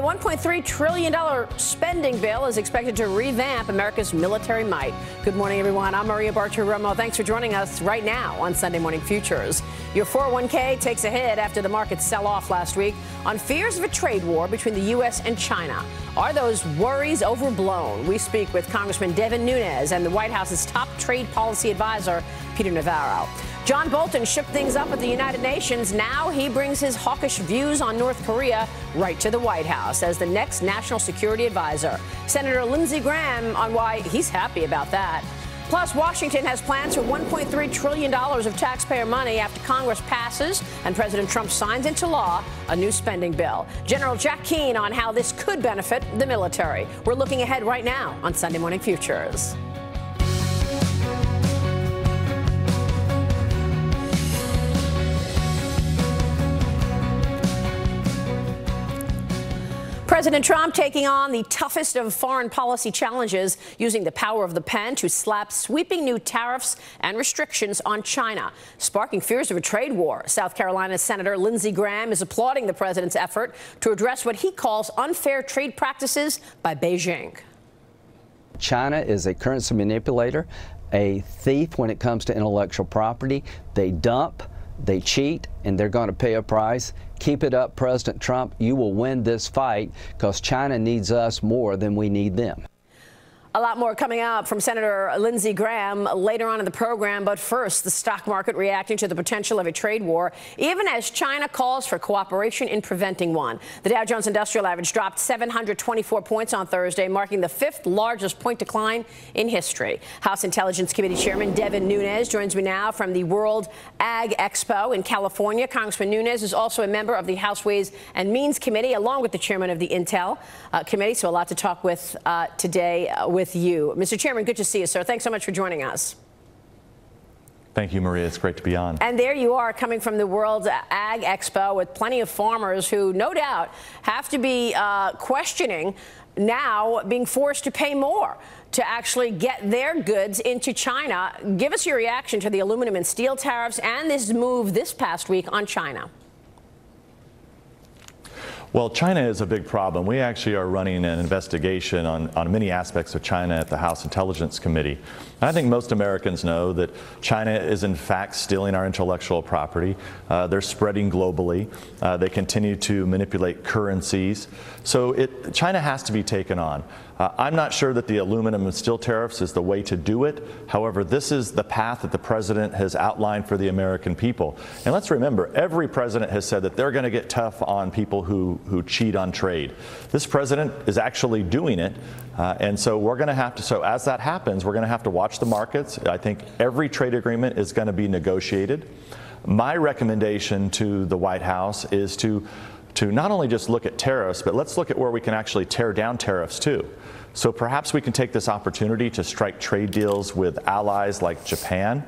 $1.3 trillion spending bill is expected to revamp America's military might. Good morning, everyone. I'm Maria Bartiromo. Thanks for joining us right now on Sunday Morning Futures. Your 401k takes a hit after the market sell-off last week on fears of a trade war between the U.S. and China. Are those worries overblown? We speak with Congressman Devin Nunes and the White House's top trade policy advisor, Peter Navarro. John Bolton shook things up at the United Nations. Now he brings his hawkish views on North Korea right to the White House as the next national security advisor. Senator Lindsey Graham on why he's happy about that. Plus, Washington has plans for $1.3 trillion of taxpayer money after Congress passes and President Trump signs into law a new spending bill. General Jack Keane on how this could benefit the military. We're looking ahead right now on Sunday Morning Futures. President Trump taking on the toughest of foreign policy challenges, using the power of the pen to slap sweeping new tariffs and restrictions on China, sparking fears of a trade war. South Carolina Senator Lindsey Graham is applauding the president's effort to address what he calls unfair trade practices by Beijing. China is a currency manipulator, a thief when it comes to intellectual property. They dump, they cheat, and they're going to pay a price. Keep it up, President Trump. You will win this fight because China needs us more than we need them. A lot more coming up from Senator Lindsey Graham later on in the program. But first, the stock market reacting to the potential of a trade war, even as China calls for cooperation in preventing one. The Dow Jones Industrial Average dropped 724 points on Thursday, marking the fifth largest point decline in history. House Intelligence Committee Chairman Devin Nunes joins me now from the World Ag Expo in California. Congressman Nunes is also a member of the House Ways and Means Committee, along with the chairman of the Intel Committee. So a lot to talk with today with you. Mr. Chairman, good to see you, sir. Thanks so much for joining us. Thank you, Maria. It's great to be on. And there you are, coming from the World Ag Expo with plenty of farmers who no doubt have to be questioning now being forced to pay more to actually get their goods into China. Give us your reaction to the aluminum and steel tariffs and this move this past week on China. Well, China is a big problem. We actually are running an investigation on many aspects of China at the House Intelligence Committee. I think most Americans know that China is in fact stealing our intellectual property. They're spreading globally. They continue to manipulate currencies. So China has to be taken on. I'm not sure that the aluminum and steel tariffs is the way to do it. However, this is the path that the president has outlined for the American people. And let's remember, every president has said that they're going to get tough on people who cheat on trade. This president is actually doing it. And so we're going to have to, so as that happens, we're going to have to watch the markets. I think every trade agreement is going to be negotiated. My recommendation to the White House is to not only just look at tariffs, but let's look at where we can actually tear down tariffs too. So perhaps we can take this opportunity to strike trade deals with allies like Japan,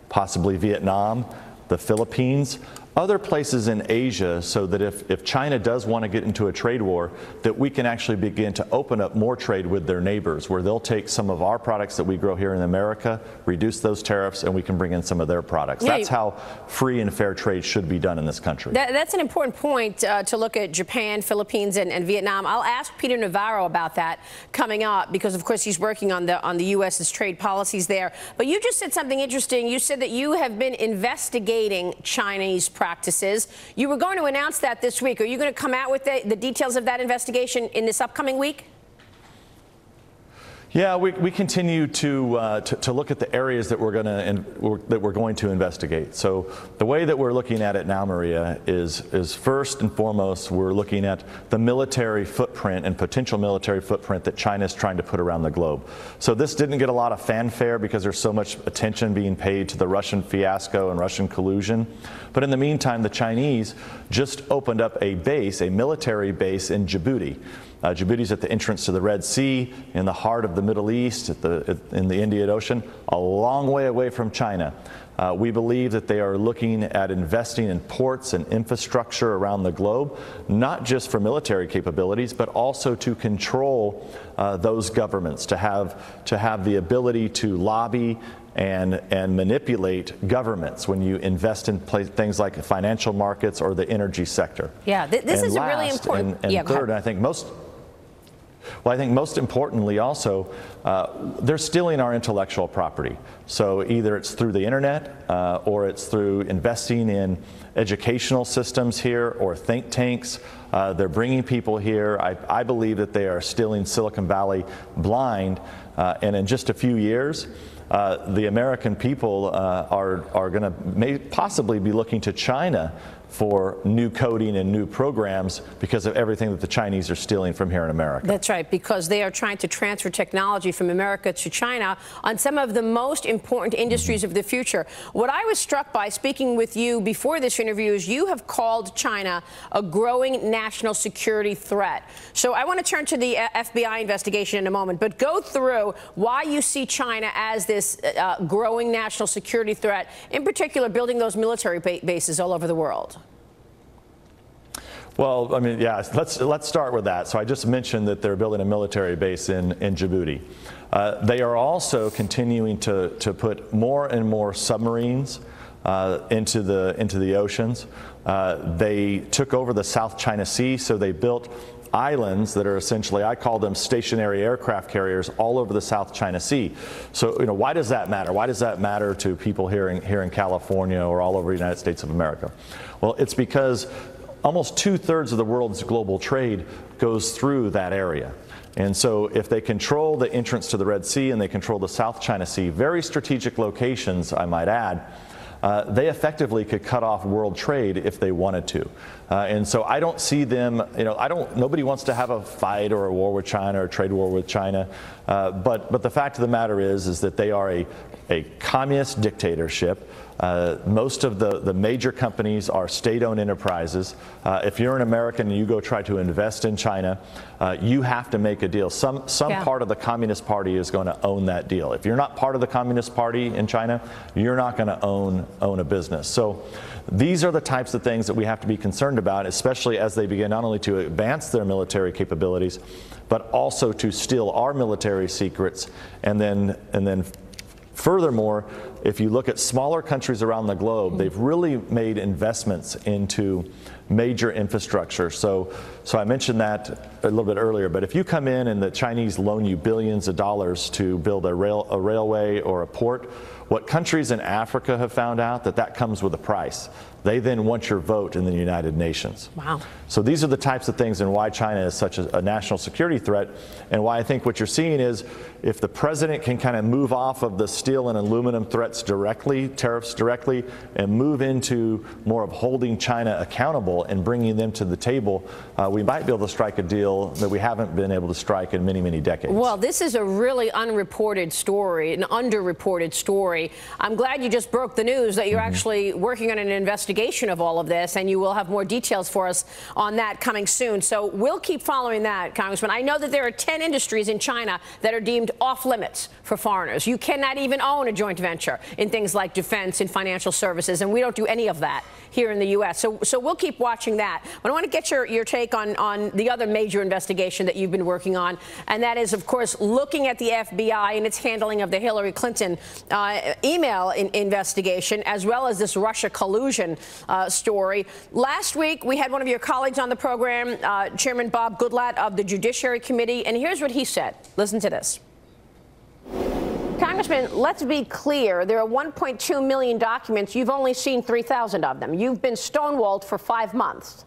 possibly Vietnam, the Philippines, other places in Asia, so that if China does want to get into a trade war, that we can actually begin to open up more trade with their neighbors, where they'll take some of our products that we grow here in America, reduce those tariffs, and we can bring in some of their products. Yeah, that's how free and fair trade should be done in this country. That's an important point to look at Japan, Philippines, and Vietnam. I'll ask Peter Navarro about that coming up, because of course he's working on the U.S.'s trade policies there. But you just said something interesting. You said that you have been investigating Chinese practices. You were going to announce that this week. Are you going to come out with the details of that investigation in this upcoming week? Yeah, we continue to look at the areas that we're going to investigate. So the way that we're looking at it now, Maria, is first and foremost we're looking at the military footprint and potential military footprint that China is trying to put around the globe. So this didn't get a lot of fanfare because there's so much attention being paid to the Russian fiasco and Russian collusion. But in the meantime, the Chinese just opened up a military base in Djibouti. Djibouti's at the entrance to the Red Sea, in the heart of the Middle East, in the Indian Ocean, a long way away from China. We believe that they are looking at investing in ports and infrastructure around the globe, not just for military capabilities, but also to control those governments, to have the ability to lobby and manipulate governments when you invest in things like financial markets or the energy sector. Yeah, this is a really important. And third, I think most importantly also, they're stealing our intellectual property. So either it's through the internet or it's through investing in educational systems here or think tanks. They're bringing people here. I believe that they are stealing Silicon Valley blind, and in just a few years, the American people are going to possibly be looking to China for new coding and new programs because of everything that the Chinese are stealing from here in America. That's right, because they are trying to transfer technology from America to China on some of the most important industries of the future. What I was struck by speaking with you before this interview is you have called China a growing national security threat. So I want to turn to the FBI investigation in a moment, but go through why you see China as this growing national security threat, in particular building those military bases all over the world. Well, I mean, yeah, let's start with that. So I just mentioned that they're building a military base in Djibouti. They are also continuing to put more and more submarines into the oceans. They took over the South China Sea, so they built islands that are essentially, I call them stationary aircraft carriers, all over the South China Sea. So, you know, why does that matter? Why does that matter to people here in California or all over the United States of America? Well, it's because almost 2/3 of the world's global trade goes through that area. And so if they control the entrance to the Red Sea and they control the South China Sea, very strategic locations, I might add, they effectively could cut off world trade if they wanted to. And so I don't see them, you know, nobody wants to have a fight or a war with China or a trade war with China. But the fact of the matter is that they are a communist dictatorship. Most of the major companies are state-owned enterprises. If you're an American and you go try to invest in China, you have to make a deal. Some part of the Communist Party is going to own that deal. If you're not part of the Communist Party in China, you're not going to own a business. So these are the types of things that we have to be concerned about, especially as they begin not only to advance their military capabilities, but also to steal our military secrets. And then furthermore, if you look at smaller countries around the globe, they've really made investments into major infrastructure. So I mentioned that a little bit earlier, but if you come in and the Chinese loan you billions of dollars to build a railway or a port, what countries in Africa have found out that comes with a price. They then want your vote in the United Nations. Wow. So these are the types of things and why China is such a national security threat, and why I think what you're seeing is if the president can kind of move off of the steel and aluminum threats directly, tariffs directly, and move into more of holding China accountable and bringing them to the table, we might be able to strike a deal that we haven't been able to strike in many, many decades. Well, this is a really unreported story, an underreported story. I'm glad you just broke the news that you're actually working on an investigation of all of this, and you will have more details for us on that coming soon. So we'll keep following that, Congressman. I know that there are 10 industries in China that are deemed off limits for foreigners. You cannot even own a joint venture in things like defense and financial services, and we don't do any of that here in the U.S. So we'll keep watching that. But I want to get your take on the other major investigation that you've been working on, and that is, of course, looking at the FBI and its handling of the Hillary Clinton email investigation, as well as this Russia collusion story. Last week, we had one of your colleagues on the program, Chairman Bob Goodlatte of the Judiciary Committee, and here's what he said. Listen to this. Congressman, let's be clear. There are 1.2 million documents. You've only seen 3,000 of them. You've been stonewalled for 5 months.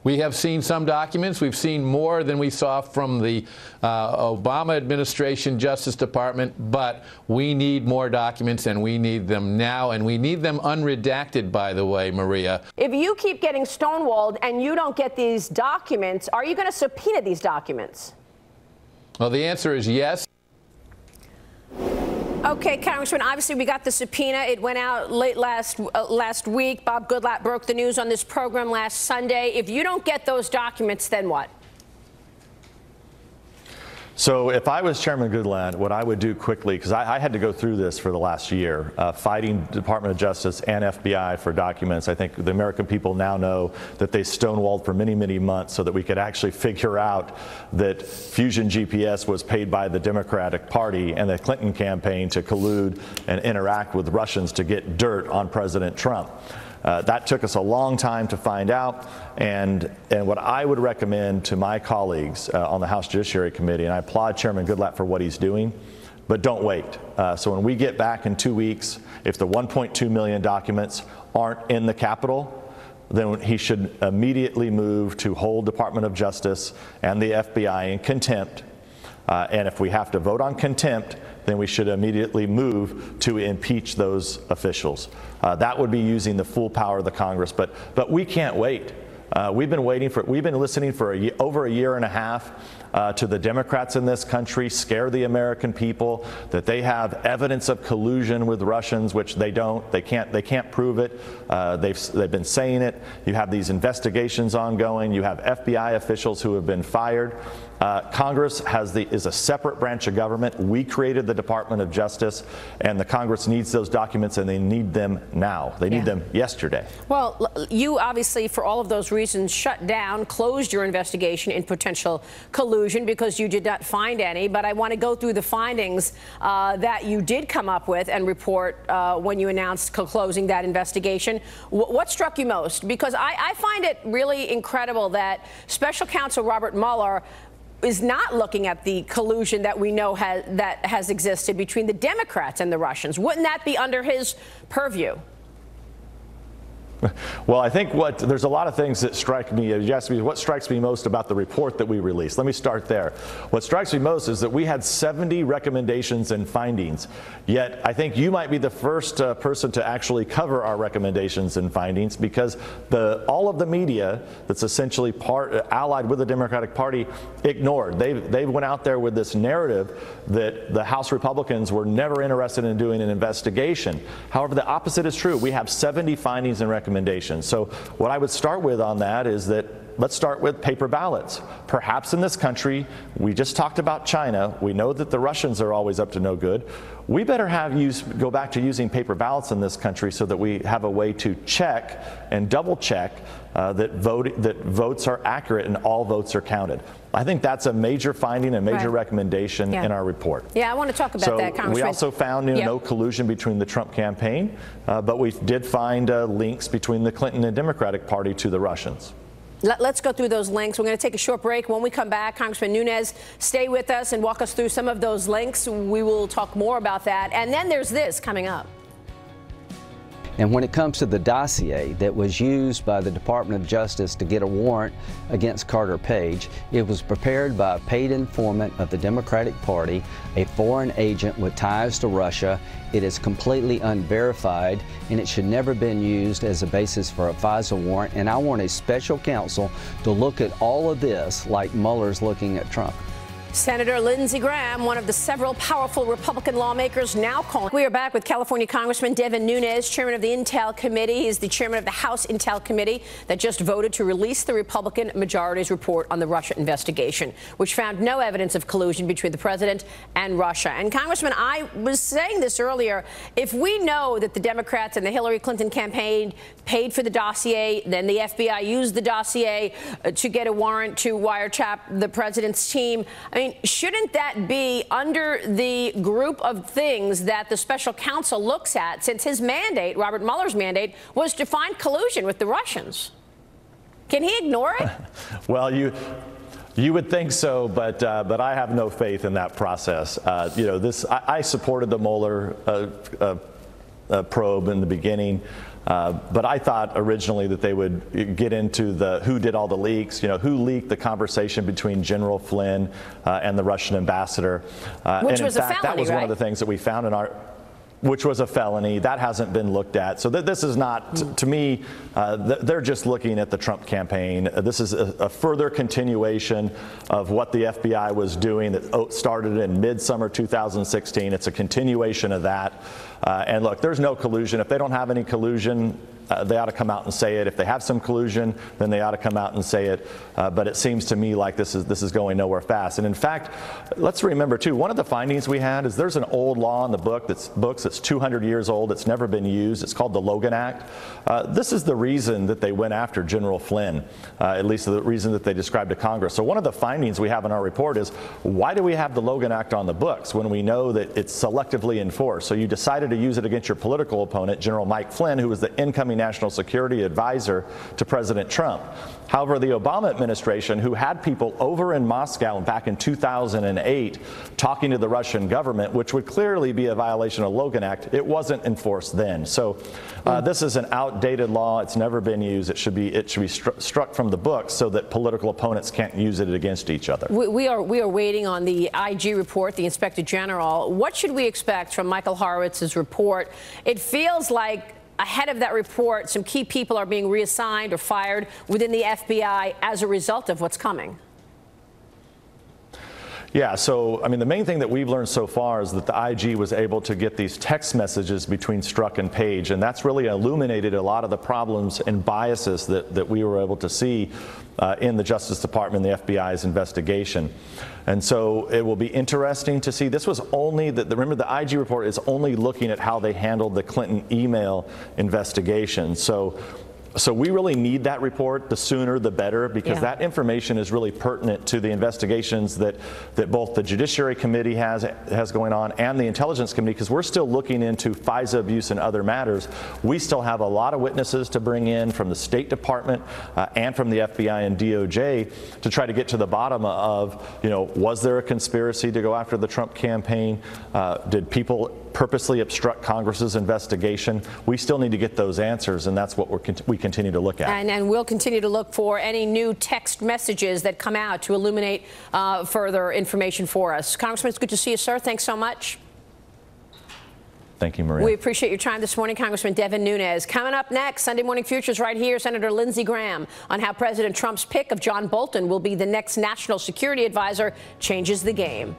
We have seen some documents. We've seen more than we saw from the Obama administration Justice Department, but we need more documents, and we need them now, and we need them unredacted, by the way, Maria. If you keep getting stonewalled and you don't get these documents, are you going to subpoena these documents? Well, the answer is yes. Okay, Congressman, obviously we got the subpoena. It went out late last week. Bob Goodlatte broke the news on this program last Sunday. If you don't get those documents, then what? So if I was Chairman Goodlatte, what I would do quickly, because I had to go through this for the last year, fighting Department of Justice and FBI for documents. I think the American people now know that they stonewalled for many, many months so that we could actually figure out that Fusion GPS was paid by the Democratic Party and the Clinton campaign to collude and interact with Russians to get dirt on President Trump. That took us a long time to find out, and what I would recommend to my colleagues on the House Judiciary Committee, and I applaud Chairman Goodlatte for what he's doing, but don't wait. So when we get back in 2 weeks, if the 1.2 million documents aren't in the Capitol, then he should immediately move to hold Department of Justice and the FBI in contempt. And if we have to vote on contempt, then we should immediately move to impeach those officials. That would be using the full power of the Congress, but we can't wait. We've been listening for over a year and a half to the Democrats in this country scare the American people that they have evidence of collusion with Russians, which they don't. They can't prove it. They've been saying it. You have these investigations ongoing. You have FBI officials who have been fired. Congress is a separate branch of government. We created the Department of Justice, and the Congress needs those documents, and they need them now. They need them yesterday. Well, you obviously, for all of those reasons, shut down, closed your investigation in potential collusion because you did not find any. But I want to go through the findings that you did come up with and report when you announced closing that investigation. What struck you most? Because I find it really incredible that Special Counsel Robert Mueller is not looking at the collusion that we know has existed between the Democrats and the Russians. Wouldn't that be under his purview? Well, I think there's a lot of things that strike me. You asked me what strikes me most about the report that we released. Let me start there. What strikes me most is that we had 70 recommendations and findings. Yet I think you might be the first person to actually cover our recommendations and findings, because all of the media that's essentially allied with the Democratic Party ignored. They went out there with this narrative that the House Republicans were never interested in doing an investigation. However, the opposite is true. We have 70 findings and recommendations. So what I would start with on that is that let's start with paper ballots. Perhaps in this country, we just talked about China. We know that the Russians are always up to no good. We better go back to using paper ballots in this country so that we have a way to check and double check that votes are accurate and all votes are counted. I think that's a major finding, a major recommendation in our report. Yeah, I want to talk about that, Congressman. We also found no collusion between the Trump campaign, but we did find links between the Clinton and Democratic Party to the Russians. Let's go through those links. We're going to take a short break. When we come back, Congressman Nunes, stay with us and walk us through some of those links. We will talk more about that. And then there's this coming up. And when it comes to the dossier that was used by the Department of Justice to get a warrant against Carter Page, it was prepared by a paid informant of the Democratic Party, a foreign agent with ties to Russia. It is completely unverified, and it should never have been used as a basis for a FISA warrant. And I want a special counsel to look at all of this like Mueller's looking at Trump. Senator Lindsey Graham, one of the several powerful Republican lawmakers now calling. We are back with California Congressman Devin Nunes, chairman of the Intel Committee. He is the chairman of the House Intel Committee that just voted to release the Republican majority's report on the Russia investigation, which found no evidence of collusion between the president and Russia. And Congressman, I was saying this earlier, if we know that the Democrats and the Hillary Clinton campaign paid for the dossier, then the FBI used the dossier to get a warrant to wiretap the president's team, I mean, shouldn't that be under the group of things that the special counsel looks at, since his mandate, Robert Mueller's mandate, was to find collusion with the Russians? Can he ignore it? Well, you would think so, but I have no faith in that process. I supported the Mueller probe in the beginning. But I thought originally that they would get into who did all the leaks, who leaked the conversation between General Flynn and the Russian ambassador. Which and was in fact, a felony, that was one of the things that we found in which was a felony. That hasn't been looked at. So this is not, to me, they're just looking at the Trump campaign. This is a further continuation of what the FBI was doing that started in midsummer 2016. It's a continuation of that. And look, there's no collusion. If they don't have any collusion, they ought to come out and say it. If they have some collusion, then they ought to come out and say it. But it seems to me like this is going nowhere fast. And in fact, let's remember too, one of the findings we had is there's an old law in the books that's 200 years old. It's never been used. It's called the Logan Act. This is the reason that they went after General Flynn, at least the reason that they described to Congress. So one of the findings we have in our report is, why do we have the Logan Act on the books when we know that it's selectively enforced? So you decided to use it against your political opponent, General Mike Flynn, who was the incoming national security advisor to President Trump. However, the Obama administration, who had people over in Moscow back in 2008 talking to the Russian government, which would clearly be a violation of the Logan Act, it wasn't enforced then. So this is an outdated law. It's never been used. It should be struck from the books so that political opponents can't use it against each other. We are waiting on the IG report, the Inspector General. What should we expect from Michael Horowitz's report? It feels like ahead of that report, some key people are being reassigned or fired within the FBI as a result of what's coming. Yeah, so, I mean, the main thing that we've learned so far is that the IG was able to get these text messages between Strzok and Page, and that's really illuminated a lot of the problems and biases that we were able to see in the Justice Department and the FBI's investigation. And so it will be interesting to see. This was only, remember the IG report is only looking at how they handled the Clinton email investigation. So we really need that report. The sooner the better, because that information is really pertinent to the investigations that both the Judiciary Committee has going on and the Intelligence Committee, because we're still looking into FISA abuse and other matters. We still have a lot of witnesses to bring in from the State Department and from the FBI and DOJ to try to get to the bottom of, was there a conspiracy to go after the Trump campaign? Did people purposely obstruct Congress's investigation? We still need to get those answers, and that's what we continue to look at. And we'll continue to look for any new text messages that come out to illuminate further information for us. Congressman, it's good to see you, sir. Thanks so much. Thank you, Maria. We appreciate your time this morning, Congressman Devin Nunes. Coming up next, Sunday Morning Futures right here, Senator Lindsey Graham on how President Trump's pick of John Bolton will be the next national security advisor changes the game.